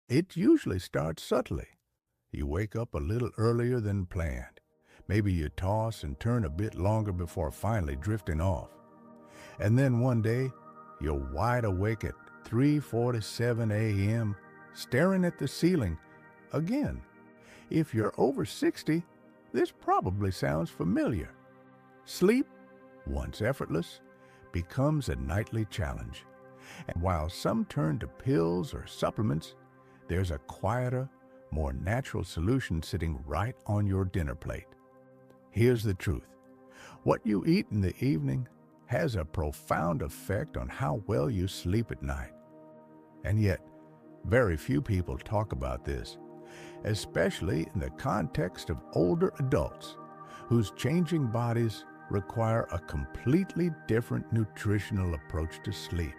It usually starts subtly. You wake up a little earlier than planned. Maybe you toss and turn a bit longer before finally drifting off. And then one day, you're wide awake at 3:47 a.m., staring at the ceiling again. If you're over 60, this probably sounds familiar. Sleep, once effortless, becomes a nightly challenge. And while some turn to pills or supplements, there's a quieter, more natural solution sitting right on your dinner plate. Here's the truth. What you eat in the evening has a profound effect on how well you sleep at night. And yet, very few people talk about this, especially in the context of older adults whose changing bodies require a completely different nutritional approach to sleep.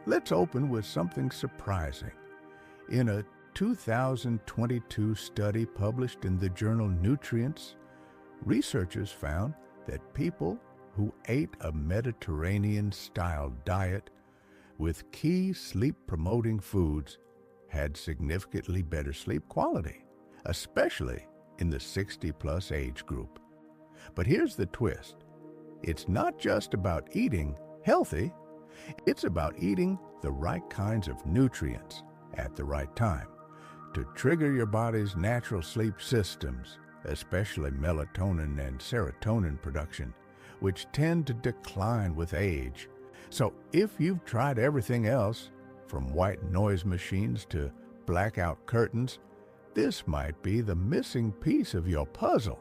Let's open with something surprising. In a 2022 study published in the journal Nutrients, researchers found that people who ate a Mediterranean-style diet with key sleep-promoting foods had significantly better sleep quality, especially in the 60-plus age group. But here's the twist. It's not just about eating healthy, it's about eating the right kinds of nutrients at the right time to trigger your body's natural sleep systems, especially melatonin and serotonin production, which tend to decline with age. So if you've tried everything else, from white noise machines to blackout curtains, this might be the missing piece of your puzzle.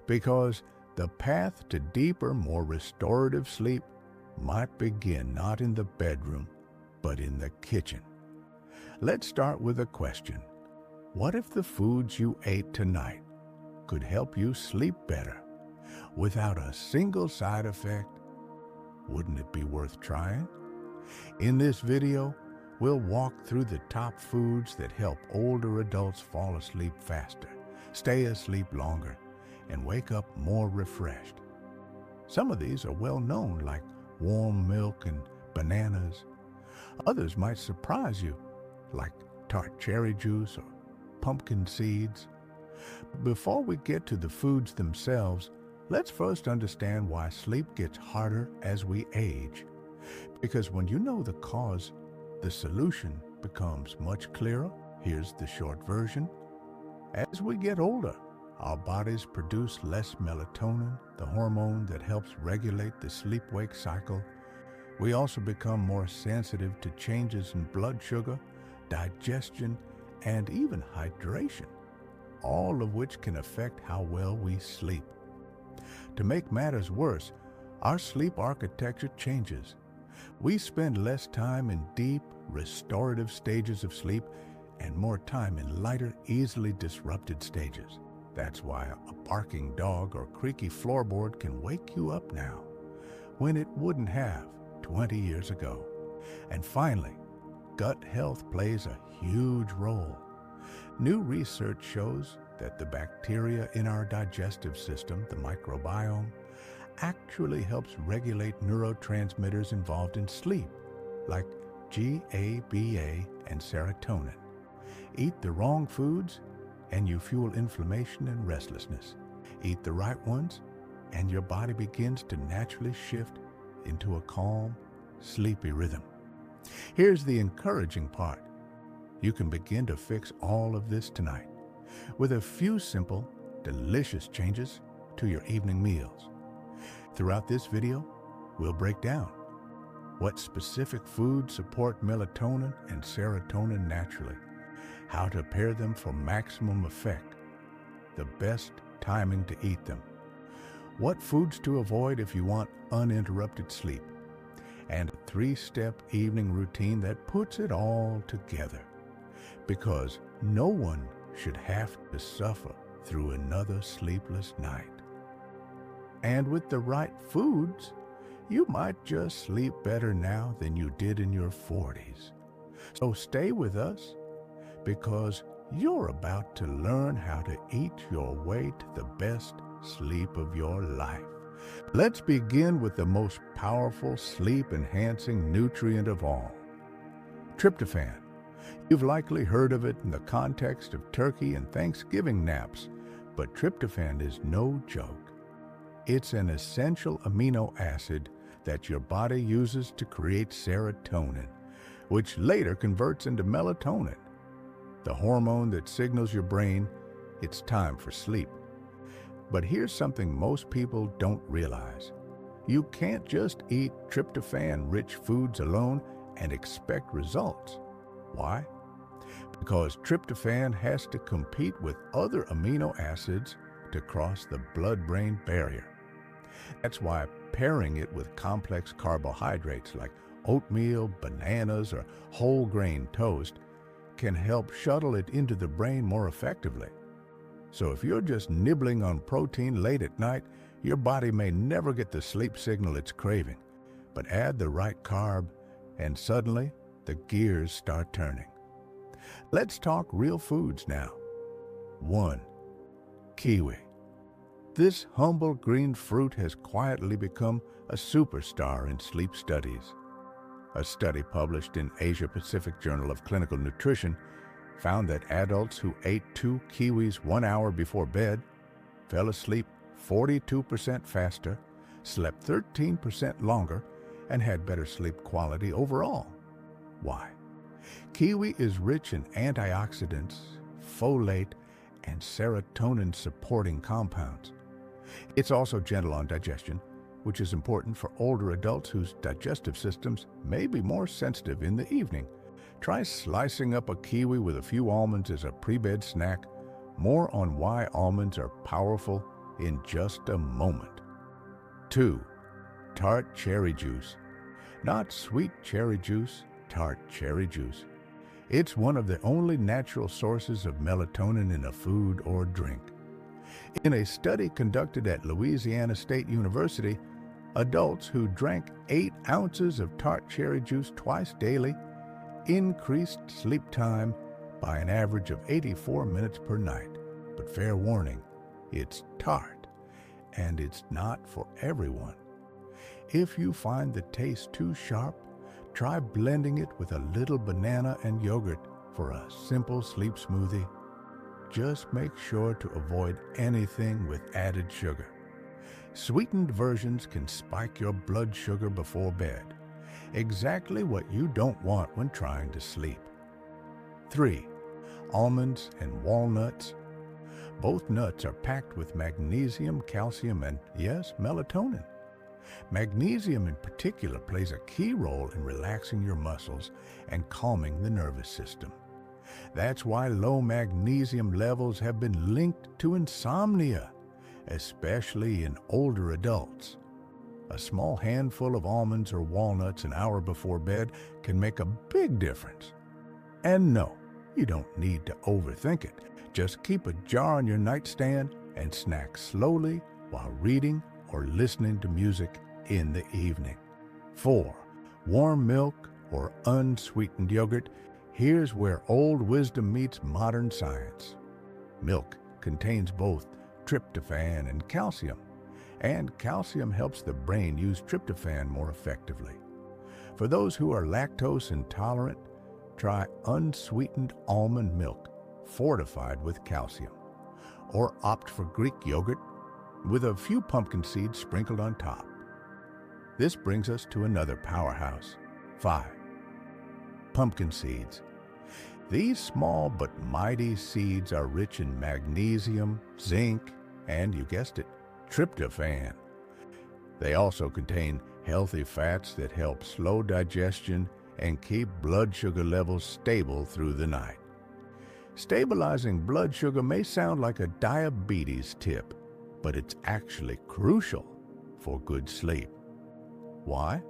Because the path to deeper, more restorative sleep might begin not in the bedroom, but in the kitchen. Let's start with a question. What if the foods you ate tonight could help you sleep better without a single side effect? Wouldn't it be worth trying? In this video, we'll walk through the top foods that help older adults fall asleep faster, stay asleep longer, and wake up more refreshed. Some of these are well known, like warm milk and bananas. Others might surprise you, like tart cherry juice or pumpkin seeds. Before we get to the foods themselves, let's first understand why sleep gets harder as we age. Because when you know the cause, the solution becomes much clearer. Here's the short version. As we get older, our bodies produce less melatonin, the hormone that helps regulate the sleep-wake cycle. We also become more sensitive to changes in blood sugar, digestion, and even hydration, all of which can affect how well we sleep. To make matters worse, our sleep architecture changes. We spend less time in deep, restorative stages of sleep and more time in lighter, easily disrupted stages. That's why a barking dog or creaky floorboard can wake you up now, when it wouldn't have 20 years ago. And finally, gut health plays a huge role. New research shows that the bacteria in our digestive system, the microbiome, actually helps regulate neurotransmitters involved in sleep, like GABA and serotonin. Eat the wrong foods, and you fuel inflammation and restlessness. Eat the right ones, and your body begins to naturally shift into a calm, sleepy rhythm. Here's the encouraging part. You can begin to fix all of this tonight with a few simple, delicious changes to your evening meals. Throughout this video, we'll break down what specific foods support melatonin and serotonin naturally, how to pair them for maximum effect, the best timing to eat them, what foods to avoid if you want uninterrupted sleep, and a 3-step evening routine that puts it all together. Because no one should have to suffer through another sleepless night. And with the right foods, you might just sleep better now than you did in your 40s. So stay with us, because you're about to learn how to eat your way to the best sleep of your life. Let's begin with the most powerful sleep-enhancing nutrient of all, tryptophan. You've likely heard of it in the context of turkey and Thanksgiving naps, but tryptophan is no joke. It's an essential amino acid that your body uses to create serotonin, which later converts into melatonin, the hormone that signals your brain it's time for sleep. But here's something most people don't realize. You can't just eat tryptophan-rich foods alone and expect results. Why? Because tryptophan has to compete with other amino acids to cross the blood-brain barrier. That's why pairing it with complex carbohydrates like oatmeal, bananas, or whole grain toast can help shuttle it into the brain more effectively. So if you're just nibbling on protein late at night, your body may never get the sleep signal it's craving. But add the right carb, and suddenly the gears start turning. Let's talk real foods now. 1. Kiwi. This humble green fruit has quietly become a superstar in sleep studies. A study published in Asia Pacific Journal of Clinical Nutrition found that adults who ate 2 kiwis 1 hour before bed fell asleep 42% faster, slept 13% longer, and had better sleep quality overall. Why? Kiwi is rich in antioxidants, folate, and serotonin-supporting compounds. It's also gentle on digestion, which is important for older adults whose digestive systems may be more sensitive in the evening. Try slicing up a kiwi with a few almonds as a pre-bed snack. More on why almonds are powerful in just a moment. 2. Tart cherry juice. Not sweet cherry juice, tart cherry juice. It's one of the only natural sources of melatonin in a food or drink. In a study conducted at Louisiana State University, adults who drank 8 ounces of tart cherry juice twice daily increased sleep time by an average of 84 minutes per night. But fair warning, it's tart, and it's not for everyone. If you find the taste too sharp, try blending it with a little banana and yogurt for a simple sleep smoothie. Just make sure to avoid anything with added sugar. Sweetened versions can spike your blood sugar before bed. Exactly what you don't want when trying to sleep. 3. Almonds and walnuts. Both nuts are packed with magnesium, calcium, and, yes, melatonin. Magnesium in particular plays a key role in relaxing your muscles and calming the nervous system. That's why low magnesium levels have been linked to insomnia, especially in older adults. A small handful of almonds or walnuts an hour before bed can make a big difference. And no, you don't need to overthink it. Just keep a jar on your nightstand and snack slowly while reading or listening to music in the evening. 4. Warm milk or unsweetened yogurt. Here's where old wisdom meets modern science. Milk contains both tryptophan and calcium helps the brain use tryptophan more effectively. For those who are lactose intolerant, try unsweetened almond milk fortified with calcium, or opt for Greek yogurt with a few pumpkin seeds sprinkled on top. This brings us to another powerhouse. 5. Pumpkin seeds. These small but mighty seeds are rich in magnesium, zinc, and, you guessed it, tryptophan. They also contain healthy fats that help slow digestion and keep blood sugar levels stable through the night. Stabilizing blood sugar may sound like a diabetes tip, but it's actually crucial for good sleep. Why?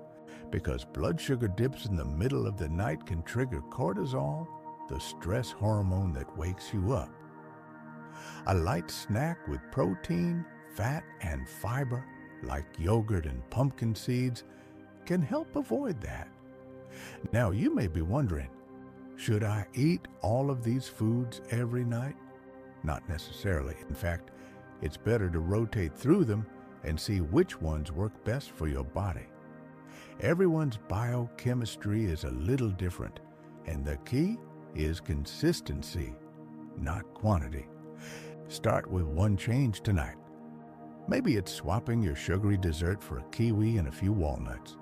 Because blood sugar dips in the middle of the night can trigger cortisol, the stress hormone that wakes you up. A light snack with protein, fat, and fiber, like yogurt and pumpkin seeds, can help avoid that. Now, you may be wondering, should I eat all of these foods every night? Not necessarily. In fact, it's better to rotate through them and see which ones work best for your body. Everyone's biochemistry is a little different, and the key is consistency, not quantity. Start with one change tonight. Maybe it's swapping your sugary dessert for a kiwi and a few walnuts,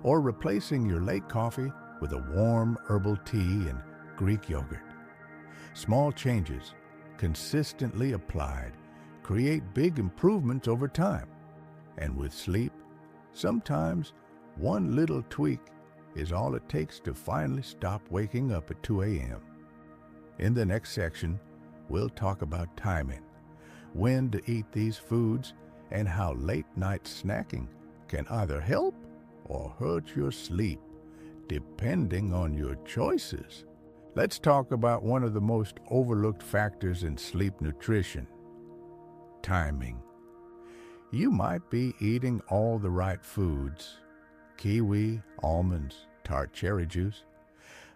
or replacing your late coffee with a warm herbal tea and Greek yogurt. Small changes, consistently applied, create big improvements over time. And with sleep, sometimes one little tweak is all it takes to finally stop waking up at 2 a.m. In the next section, we'll talk about timing, when to eat these foods, and how late-night snacking can either help or hurt your sleep, depending on your choices. Let's talk about one of the most overlooked factors in sleep nutrition: timing. You might be eating all the right foods, kiwi, almonds, tart cherry juice,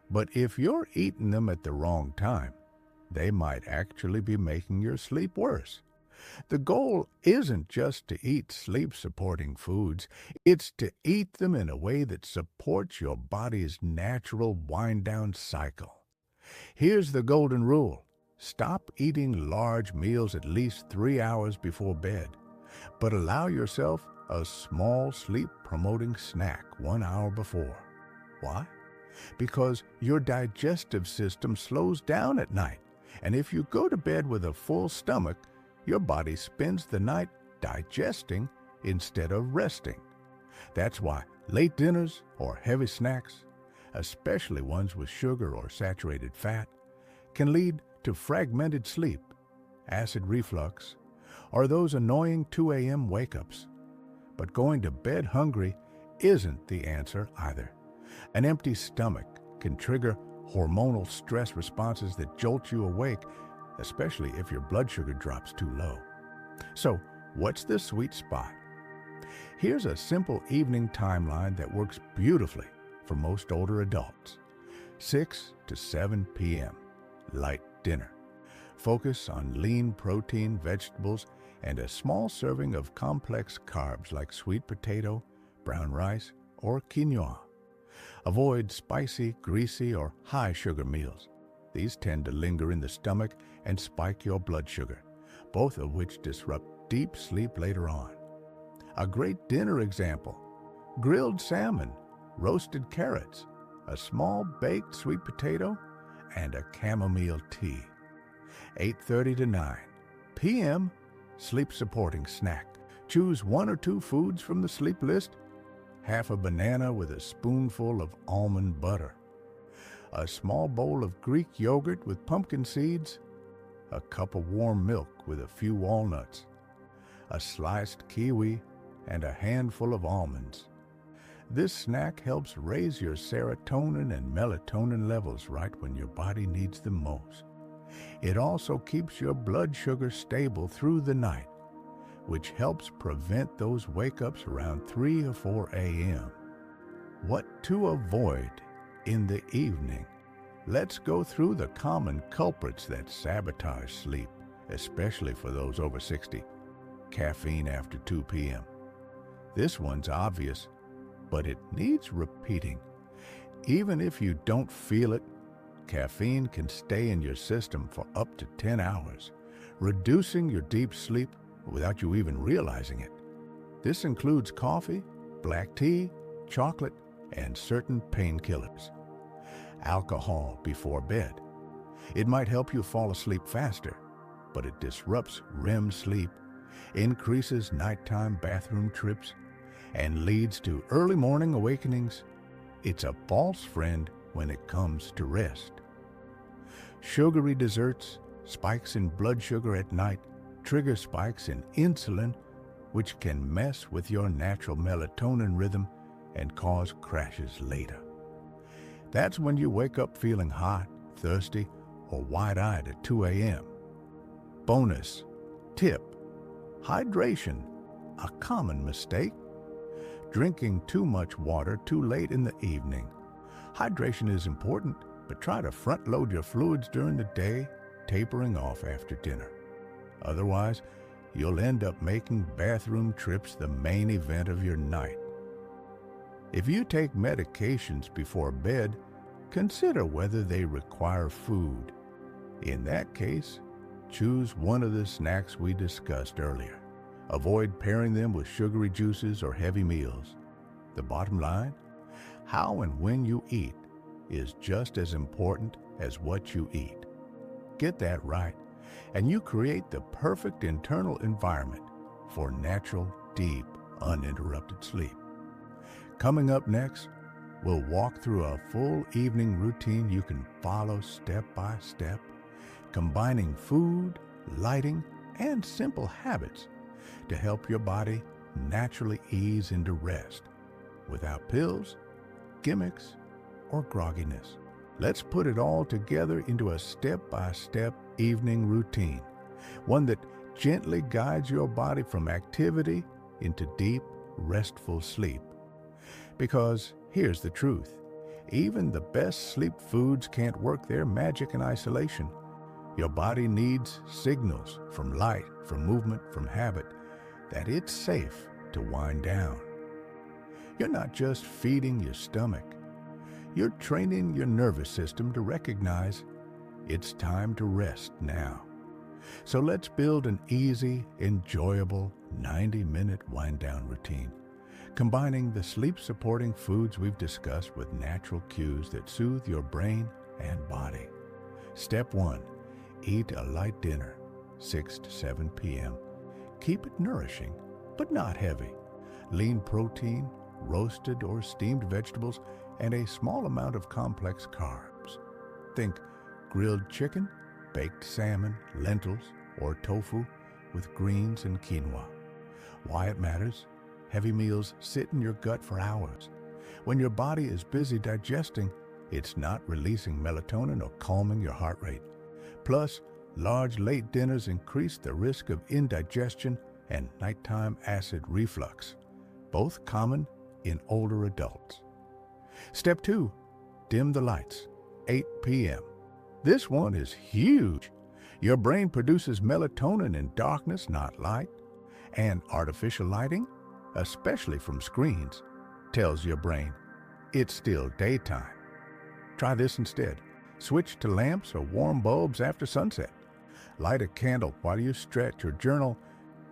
but if you're eating them at the wrong time, they might actually be making your sleep worse. The goal isn't just to eat sleep-supporting foods, it's to eat them in a way that supports your body's natural wind-down cycle. Here's the golden rule: stop eating large meals at least 3 hours before bed, but allow yourself a small sleep-promoting snack 1 hour before. Why? Because your digestive system slows down at night, and if you go to bed with a full stomach, your body spends the night digesting instead of resting. That's why late dinners or heavy snacks, especially ones with sugar or saturated fat, can lead to fragmented sleep, acid reflux, or those annoying 2 a.m. wake-ups. But going to bed hungry isn't the answer either. An empty stomach can trigger hormonal stress responses that jolt you awake, especially if your blood sugar drops too low. So, what's the sweet spot? Here's a simple evening timeline that works beautifully for most older adults. 6 to 7 p.m., light dinner. Focus on lean protein, vegetables, and a small serving of complex carbs like sweet potato, brown rice, or quinoa. Avoid spicy, greasy, or high-sugar meals. These tend to linger in the stomach and spike your blood sugar, both of which disrupt deep sleep later on. A great dinner example: grilled salmon, roasted carrots, a small baked sweet potato, and a chamomile tea. 8:30 to 9 p.m., sleep-supporting snack. Choose 1 or 2 foods from the sleep list: half a banana with a spoonful of almond butter, a small bowl of Greek yogurt with pumpkin seeds, a cup of warm milk with a few walnuts, a sliced kiwi, and a handful of almonds. This snack helps raise your serotonin and melatonin levels right when your body needs them most. It also keeps your blood sugar stable through the night, which helps prevent those wake-ups around 3 or 4 a.m. What to avoid in the evening? Let's go through the common culprits that sabotage sleep, especially for those over 60. Caffeine after 2 p.m. This one's obvious, but it needs repeating. Even if you don't feel it, caffeine can stay in your system for up to 10 hours, reducing your deep sleep without you even realizing it. This includes coffee, black tea, chocolate, and certain painkillers. Alcohol before bed. It might help you fall asleep faster, but it disrupts REM sleep, increases nighttime bathroom trips, and leads to early morning awakenings. It's a false friend when it comes to rest. Sugary desserts, spikes in blood sugar at night, trigger spikes in insulin, which can mess with your natural melatonin rhythm and cause crashes later. That's when you wake up feeling hot, thirsty, or wide-eyed at 2 a.m. Bonus tip: hydration, a common mistake. Drinking too much water too late in the evening. Hydration is important, but try to front-load your fluids during the day, tapering off after dinner. Otherwise, you'll end up making bathroom trips the main event of your night. If you take medications before bed, consider whether they require food. In that case, choose one of the snacks we discussed earlier. Avoid pairing them with sugary juices or heavy meals. The bottom line, how and when you eat is just as important as what you eat. Get that right, and you create the perfect internal environment for natural, deep, uninterrupted sleep. Coming up next, we'll walk through a full evening routine you can follow step by step, combining food, lighting, and simple habits to help your body naturally ease into rest without pills, gimmicks, or grogginess. Let's put it all together into a step-by-step evening routine, one that gently guides your body from activity into deep, restful sleep. Because here's the truth, even the best sleep foods can't work their magic in isolation. Your body needs signals from light, from movement, from habit, that it's safe to wind down. You're not just feeding your stomach. You're training your nervous system to recognize it's time to rest now. So let's build an easy, enjoyable 90-minute wind-down routine, combining the sleep-supporting foods we've discussed with natural cues that soothe your brain and body. Step 1. Eat a light dinner, 6 to 7 p.m. Keep it nourishing, but not heavy. Lean protein, roasted or steamed vegetables, and a small amount of complex carbs. Think grilled chicken, baked salmon, lentils, or tofu with greens and quinoa. Why it matters? Heavy meals sit in your gut for hours. When your body is busy digesting, it's not releasing melatonin or calming your heart rate. Plus, large late dinners increase the risk of indigestion and nighttime acid reflux, both common in older adults. Step 2. Dim the lights, 8 p.m. This one is huge. Your brain produces melatonin in darkness, not light. And artificial lighting, especially from screens, tells your brain it's still daytime. Try this instead. Switch to lamps or warm bulbs after sunset. Light a candle while you stretch or journal.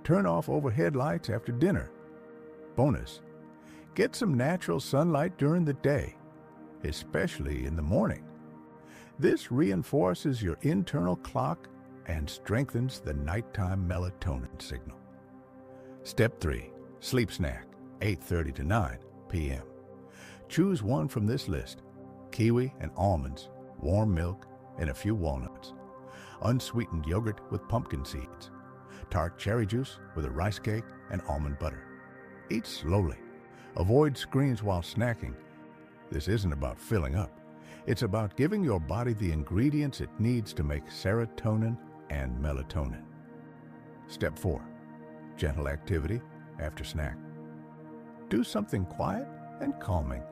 Turn off overhead lights after dinner. Bonus, get some natural sunlight during the day, especially in the morning. This reinforces your internal clock and strengthens the nighttime melatonin signal. Step 3. Sleep snack, 8:30 to 9 p.m. Choose one from this list: kiwi and almonds, warm milk, and a few walnuts. Unsweetened yogurt with pumpkin seeds. Tart cherry juice with a rice cake and almond butter. Eat slowly. Avoid screens while snacking. This isn't about filling up. It's about giving your body the ingredients it needs to make serotonin and melatonin. Step 4. Gentle activity after snack. Do something quiet and calming.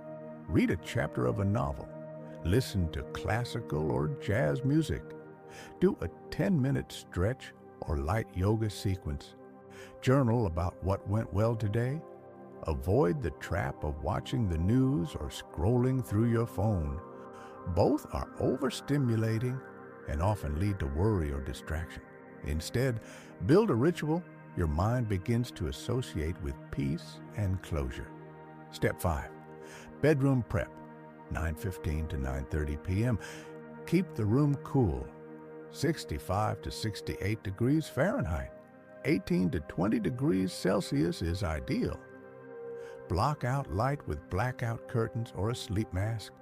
Read a chapter of a novel. Listen to classical or jazz music. Do a 10-minute stretch or light yoga sequence. Journal about what went well today. Avoid the trap of watching the news or scrolling through your phone. Both are overstimulating and often lead to worry or distraction. Instead, build a ritual your mind begins to associate with peace and closure. Step 5. Bedroom prep, 9:15 to 9:30 p.m. Keep the room cool, 65 to 68 degrees Fahrenheit. 18 to 20 degrees Celsius is ideal. Block out light with blackout curtains or a sleep mask.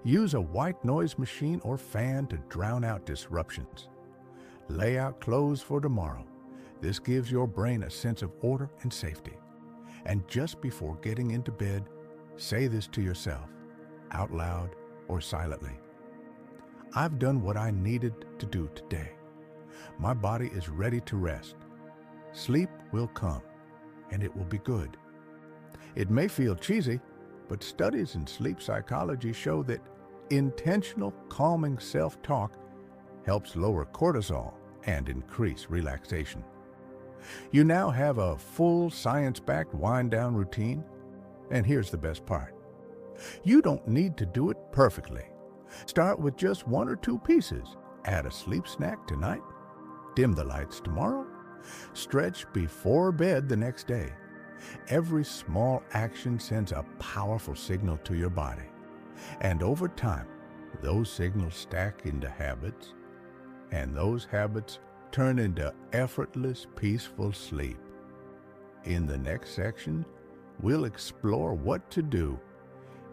Use a white noise machine or fan to drown out disruptions. Lay out clothes for tomorrow. This gives your brain a sense of order and safety. And just before getting into bed, say this to yourself, out loud or silently. I've done what I needed to do today. My body is ready to rest. Sleep will come, and it will be good. It may feel cheesy, but studies in sleep psychology show that intentional, calming self-talk helps lower cortisol and increase relaxation. You now have a full science-backed wind-down routine, and here's the best part. You don't need to do it perfectly. Start with just one or two pieces. Add a sleep snack tonight. Dim the lights tomorrow. Stretch before bed the next day. Every small action sends a powerful signal to your body. And over time, those signals stack into habits, and those habits turn into effortless, peaceful sleep. In the next section, we'll explore what to do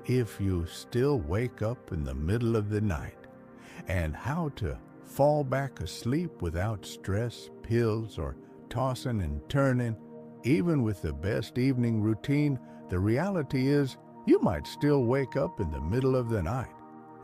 if you still wake up in the middle of the night, and how to fall back asleep without stress, pills, or tossing and turning. Even with the best evening routine, the reality is you might still wake up in the middle of the night,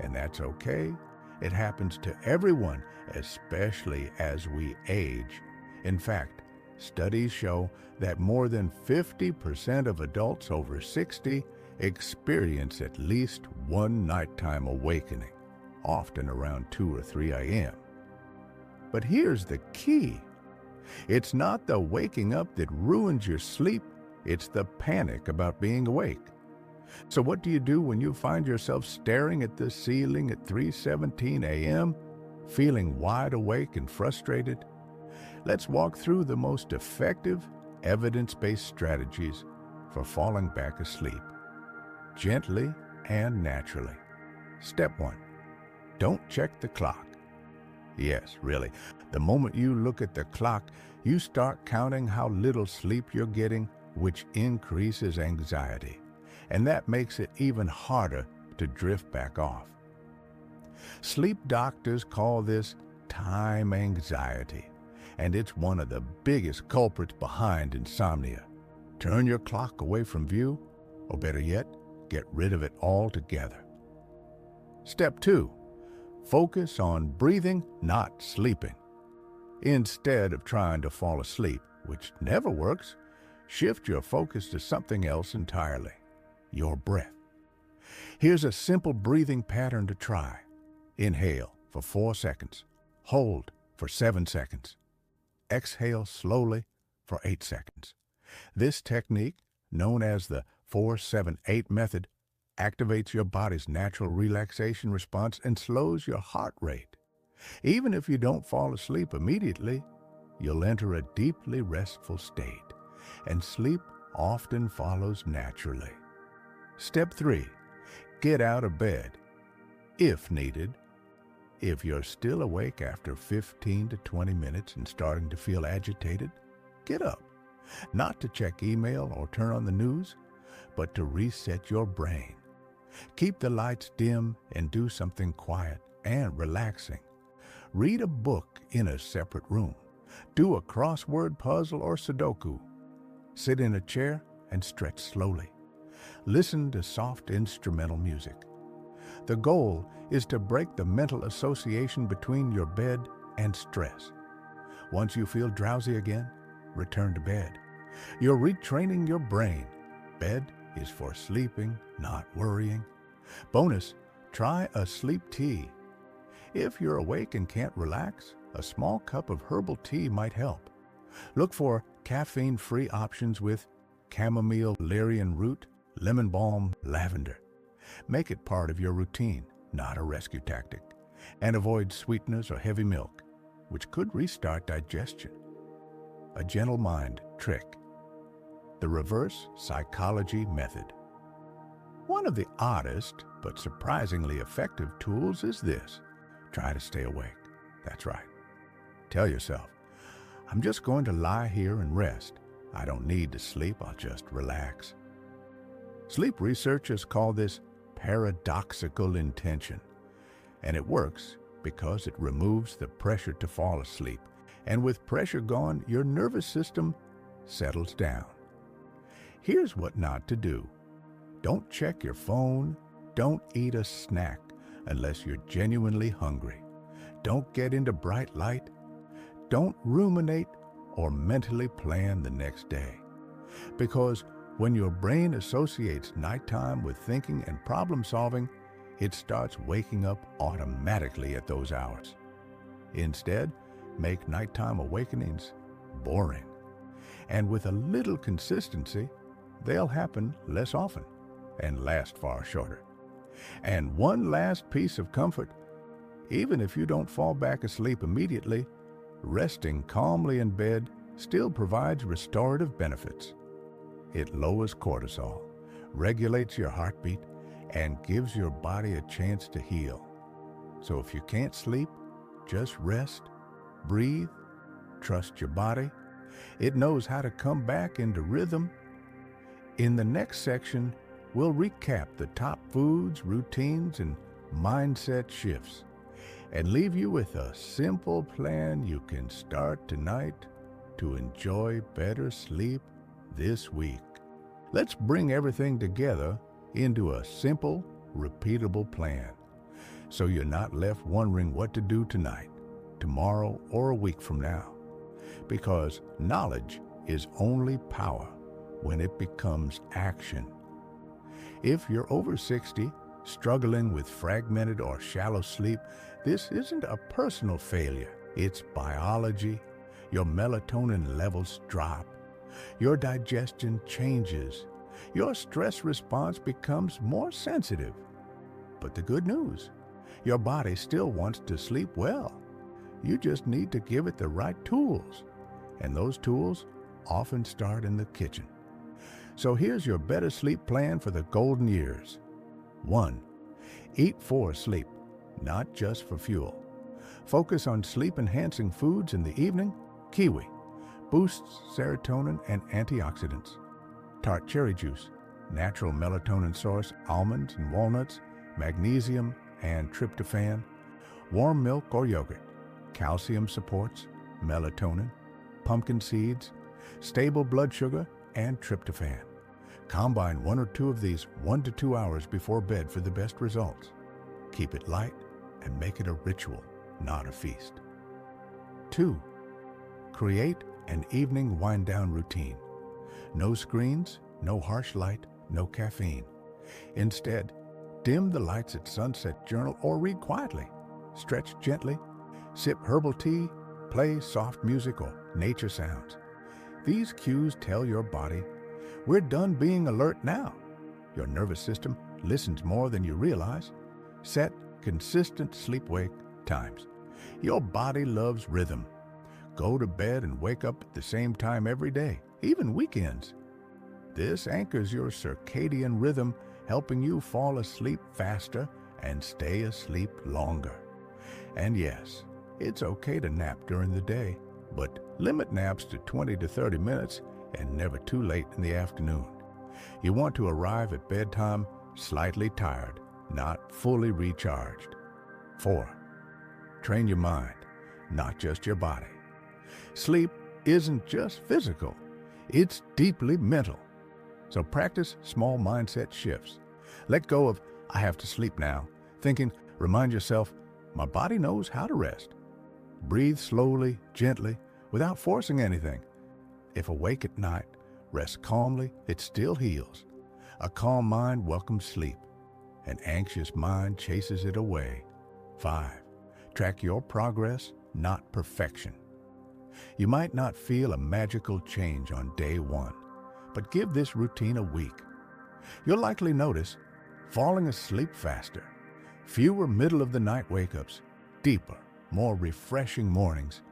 and that's okay. It happens to everyone, especially as we age. In fact, studies show that more than 50% of adults over 60 experience at least one nighttime awakening, often around 2 or 3 a.m. But here's the key. It's not the waking up that ruins your sleep, it's the panic about being awake. So what do you do when you find yourself staring at the ceiling at 3:17 a.m., feeling wide awake and frustrated? Let's walk through the most effective, evidence-based strategies for falling back asleep, gently and naturally. Step 1. Don't check the clock. Yes, really. The moment you look at the clock, you start counting how little sleep you're getting, which increases anxiety. And that makes it even harder to drift back off. Sleep doctors call this time anxiety, and it's one of the biggest culprits behind insomnia. Turn your clock away from view, or better yet, get rid of it altogether. Step 2. Focus on breathing, not sleeping. Instead of trying to fall asleep, which never works, shift your focus to something else entirely, your breath. Here's a simple breathing pattern to try. Inhale for 4 seconds. Hold for 7 seconds. Exhale slowly for 8 seconds. This technique, known as the 4-7-8 method, activates your body's natural relaxation response and slows your heart rate. Even if you don't fall asleep immediately, you'll enter a deeply restful state, and sleep often follows naturally. Step 3. Get out of bed, if needed. If you're still awake after 15 to 20 minutes and starting to feel agitated, get up. Not to check email or turn on the news, but to reset your brain. Keep the lights dim and do something quiet and relaxing. Read a book in a separate room. Do a crossword puzzle or Sudoku. Sit in a chair and stretch slowly. Listen to soft instrumental music. The goal is to break the mental association between your bed and stress. Once you feel drowsy again, return to bed. You're retraining your brain. Bed is for sleeping, not worrying. Bonus, try a sleep tea. If you're awake and can't relax, a small cup of herbal tea might help. Look for caffeine-free options with chamomile, valerian root, lemon balm, lavender. Make it part of your routine, not a rescue tactic. And avoid sweeteners or heavy milk, which could restart digestion. A gentle mind trick. The reverse psychology method. One of the oddest but surprisingly effective tools is this. Try to stay awake. That's right. Tell yourself, I'm just going to lie here and rest. I don't need to sleep, I'll just relax. Sleep researchers call this paradoxical intention, and it works because it removes the pressure to fall asleep. And with pressure gone, your nervous system settles down. Here's what not to do. Don't check your phone. Don't eat a snack unless you're genuinely hungry. Don't get into bright light. Don't ruminate or mentally plan the next day. Because when your brain associates nighttime with thinking and problem solving, it starts waking up automatically at those hours. Instead, make nighttime awakenings boring. And with a little consistency, they'll happen less often and last far shorter. And one last piece of comfort, even if you don't fall back asleep immediately, resting calmly in bed still provides restorative benefits. It lowers cortisol, regulates your heartbeat, and gives your body a chance to heal. So if you can't sleep, just rest, breathe, trust your body. It knows how to come back into rhythm. In the next section, we'll recap the top foods, routines, and mindset shifts, and leave you with a simple plan you can start tonight to enjoy better sleep this week. Let's bring everything together into a simple, repeatable plan, so you're not left wondering what to do tonight, tomorrow, or a week from now. Because knowledge is only power when it becomes action. If you're over 60, struggling with fragmented or shallow sleep, this isn't a personal failure. It's biology. Your melatonin levels drop. Your digestion changes. Your stress response becomes more sensitive. But the good news, your body still wants to sleep well. You just need to give it the right tools. And those tools often start in the kitchen. So here's your better sleep plan for the golden years. 1. Eat for sleep, not just for fuel. Focus on sleep-enhancing foods in the evening. Kiwi boosts serotonin and antioxidants. Tart cherry juice, natural melatonin source, almonds and walnuts, magnesium and tryptophan. Warm milk or yogurt, calcium supports, melatonin. Pumpkin seeds, stable blood sugar, and tryptophan. Combine 1 or 2 of these 1 to 2 hours before bed for the best results. Keep it light and make it a ritual, not a feast. 2. Create an evening wind-down routine. No screens, no harsh light, no caffeine. Instead, dim the lights at sunset, journal, or read quietly. Stretch gently, sip herbal tea, play soft music or nature sounds. These cues tell your body, we're done being alert now. Your nervous system listens more than you realize. Set consistent sleep-wake times. Your body loves rhythm. Go to bed and wake up at the same time every day, even weekends. This anchors your circadian rhythm, helping you fall asleep faster and stay asleep longer. And yes, it's okay to nap during the day, but limit naps to 20 to 30 minutes and never too late in the afternoon. You want to arrive at bedtime slightly tired, not fully recharged. 4. Train your mind, not just your body. Sleep isn't just physical, it's deeply mental. So practice small mindset shifts. Let go of, I have to sleep now, thinking. Remind yourself, my body knows how to rest. Breathe slowly, gently, without forcing anything. If awake at night, rest calmly, it still heals. A calm mind welcomes sleep. An anxious mind chases it away. 5. Track your progress, not perfection. You might not feel a magical change on day 1, but give this routine a week. You'll likely notice falling asleep faster, fewer middle-of-the-night wake-ups, deeper, more refreshing mornings,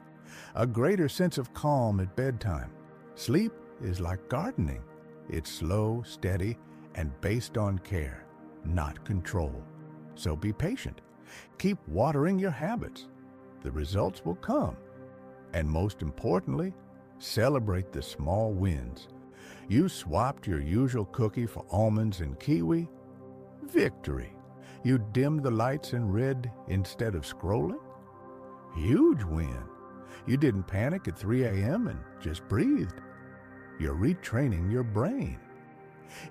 a greater sense of calm at bedtime. Sleep is like gardening. It's slow, steady, and based on care, not control. So be patient. Keep watering your habits. The results will come. And most importantly, celebrate the small wins. You swapped your usual cookie for almonds and kiwi? Victory. You dimmed the lights and read instead of scrolling? Huge win. You didn't panic at 3 a.m. and just breathed. You're retraining your brain.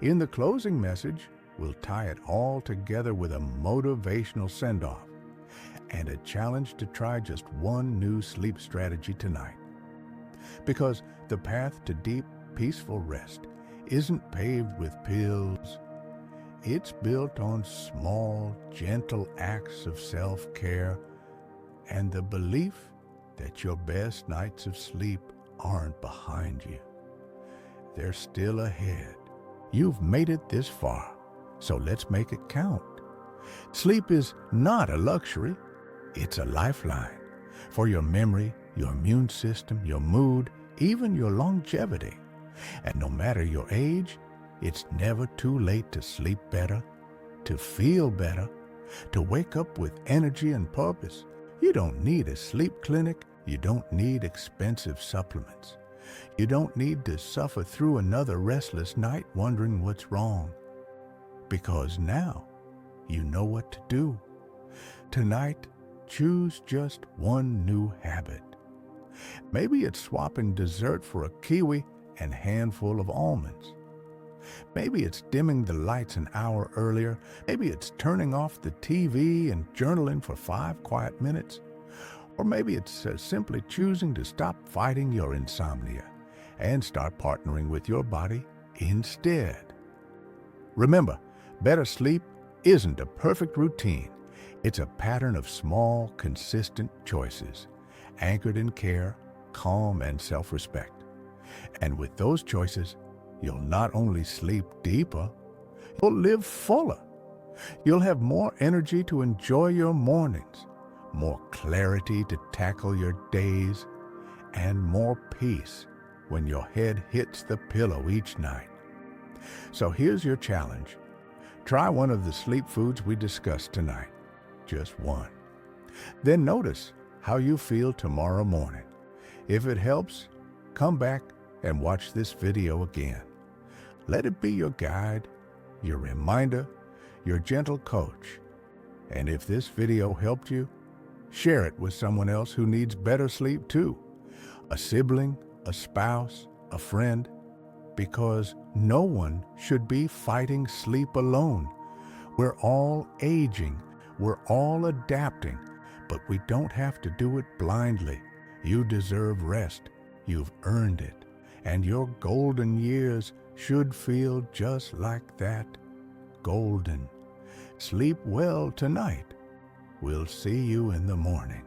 In the closing message, we'll tie it all together with a motivational send-off and a challenge to try just one new sleep strategy tonight. Because the path to deep, peaceful rest isn't paved with pills. It's built on small, gentle acts of self-care and the belief that your best nights of sleep aren't behind you. They're still ahead. You've made it this far, so let's make it count. Sleep is not a luxury, it's a lifeline for your memory, your immune system, your mood, even your longevity. And no matter your age, it's never too late to sleep better, to feel better, to wake up with energy and purpose. You don't need a sleep clinic. You don't need expensive supplements. You don't need to suffer through another restless night wondering what's wrong. Because now you know what to do. Tonight, choose just one new habit. Maybe it's swapping dessert for a kiwi and handful of almonds. Maybe it's dimming the lights an hour earlier. Maybe it's turning off the TV and journaling for 5 quiet minutes. Or maybe it's simply choosing to stop fighting your insomnia and start partnering with your body instead. Remember, better sleep isn't a perfect routine. It's a pattern of small, consistent choices, anchored in care, calm, and self-respect. And with those choices, you'll not only sleep deeper, you'll live fuller. You'll have more energy to enjoy your mornings, more clarity to tackle your days, and more peace when your head hits the pillow each night. So here's your challenge. Try one of the sleep foods we discussed tonight, just one. Then notice how you feel tomorrow morning. If it helps, come back and watch this video again. Let it be your guide, your reminder, your gentle coach. And if this video helped you, share it with someone else who needs better sleep too. A sibling, a spouse, a friend. Because no one should be fighting sleep alone. We're all aging, we're all adapting, but we don't have to do it blindly. You deserve rest, you've earned it, and your golden years should feel just like that, golden. Sleep well tonight. We'll see you in the morning.